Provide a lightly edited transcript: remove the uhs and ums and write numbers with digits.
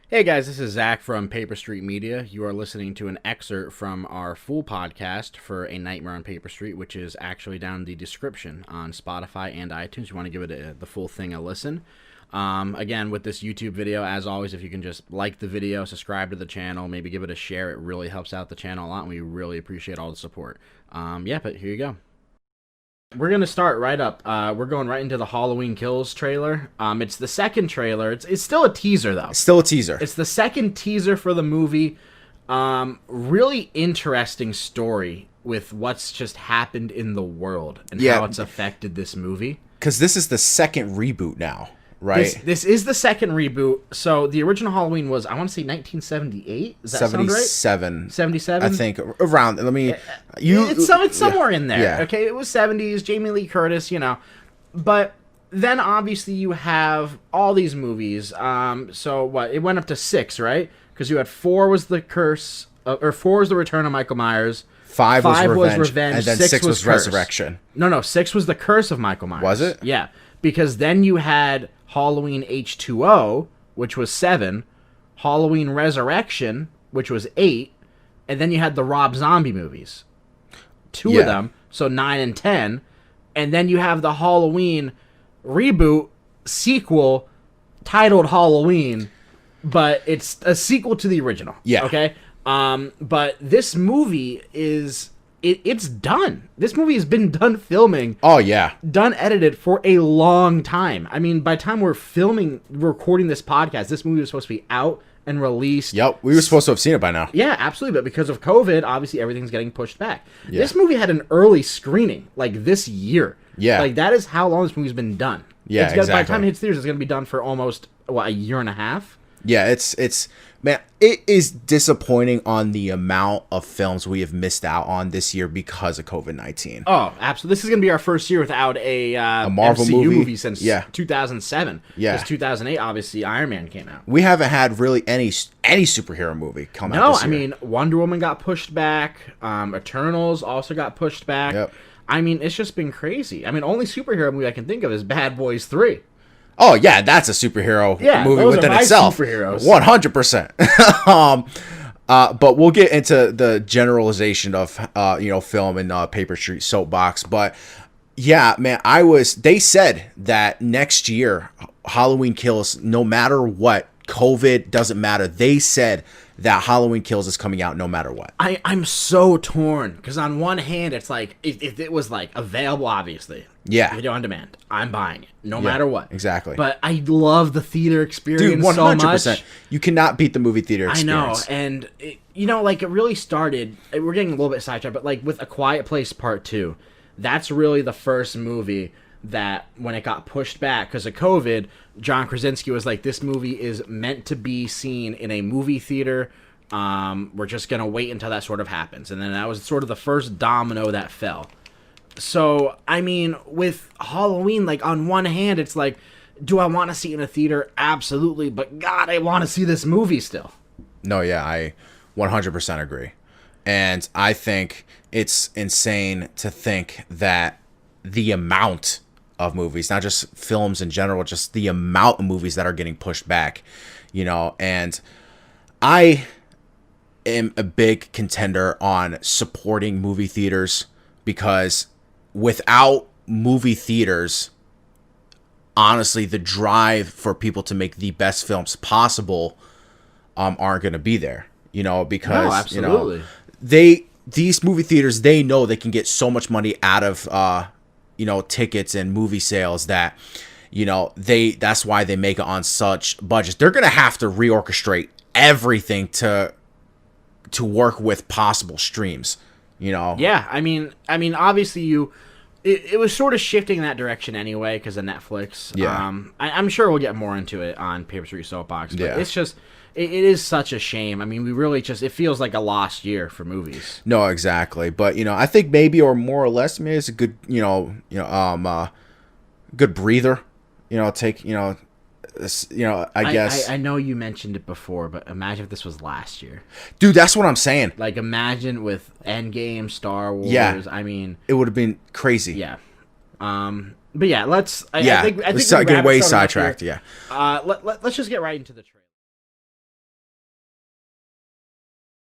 Hey guys, this is Zach from Paper Street Media. You are listening to an excerpt from our full podcast for A Nightmare on Paper Street, which is actually down in the description on Spotify and iTunes. You want to give it the full thing a listen. Again, with this YouTube video, as always, if you can just like the video, subscribe to the channel, maybe give it a share, it really helps out the channel a lot, and we really appreciate all the support. But here you go. We're going to start right up. We're going right into the Halloween Kills trailer. It's the second trailer. It's still a teaser, though. Still a teaser. It's the second teaser for the movie. Really interesting story with what's just happened in the world and how it's affected this movie. Because this is the second reboot now, right? This is the second reboot. So the original Halloween was, I want to say 1978. Does that sound right? 77? I think. Around. Let me... It's somewhere in there. Yeah. Okay, it was 70s, Jamie Lee Curtis, But then obviously you have all these movies. So what? It went up to 6, right? Because you had 4 was the curse, or 4 was the return of Michael Myers. 5 was revenge, and then 6 was curse. resurrection. No, 6 was the curse of Michael Myers. Was it? Yeah, because then you had Halloween H2O, which was 7, Halloween Resurrection, which was 8, and then you had the Rob Zombie movies. 2 of them, so 9 and 10, and then you have the Halloween reboot sequel titled Halloween, but it's a sequel to the original. Yeah. Okay? But this movie is... It's done. This movie has been done filming. Oh, yeah. Done edited for a long time. I mean, by the time we're recording this podcast, this movie was supposed to be out and released. Yep, we were supposed to have seen it by now. Yeah, absolutely. But because of COVID, obviously everything's getting pushed back. Yeah. This movie had an early screening, like this year. Yeah. Like that is how long this movie's been done. Yeah, exactly. By the time it hits theaters, it's going to be done for almost, a year and a half? Yeah, it's man, it is disappointing on the amount of films we have missed out on this year because of COVID-19. Oh, absolutely. This is going to be our first year without a Marvel MCU movie since 2007. Yeah. Because 2008, obviously, Iron Man came out. We haven't had really any superhero movie come out this year. I mean, Wonder Woman got pushed back. Eternals also got pushed back. Yep. I mean, it's just been crazy. I mean, only superhero movie I can think of is Bad Boys 3. Oh yeah, that's a superhero movie those within are my itself. Superheroes. 100%. But we'll get into the generalization of film and Paper Street Soapbox. But yeah, man, they said that next year Halloween Kills, no matter what, COVID doesn't matter. They said that Halloween Kills is coming out no matter what. I'm so torn because on one hand it's like if it was like available, obviously, video on demand, I'm buying it no matter what. Exactly. But I love the theater experience. Dude, 100%. So much. You cannot beat the movie theater experience. I know, and it really started. We're getting a little bit sidetracked, but like with A Quiet Place Part 2, that's really the first movie that when it got pushed back because of COVID, John Krasinski was like, this movie is meant to be seen in a movie theater. We're just going to wait until that sort of happens. And then that was sort of the first domino that fell. So, I mean, with Halloween, like on one hand, it's like, do I want to see it in a theater? Absolutely. But God, I want to see this movie still. No, yeah, I 100% agree. And I think it's insane to think that the amount of movies, not just films in general, just the amount of movies that are getting pushed back, and I am a big contender on supporting movie theaters because without movie theaters, honestly, the drive for people to make the best films possible aren't going to be there, because, absolutely. These movie theaters, they know they can get so much money out of, tickets and movie sales that, that's why they make it on such budgets. They're going to have to reorchestrate everything to work with possible streams, Yeah, I mean, obviously it was sort of shifting in that direction anyway because of Netflix. Yeah. I'm sure we'll get more into it on Paper Street Soapbox, but Yeah. it's just, it is such a shame. I mean, we really it feels like a lost year for movies. No, exactly. But, I think maybe, or more or less, maybe it's a good, good breather, take, I guess. I know you mentioned it before, but imagine if this was last year. Dude, that's what I'm saying. Like, imagine with Endgame, Star Wars. Yeah. I mean, it would have been crazy. Yeah. But yeah, let's. I think let's not get way sidetracked. Yeah. Let's just get right into the trailer.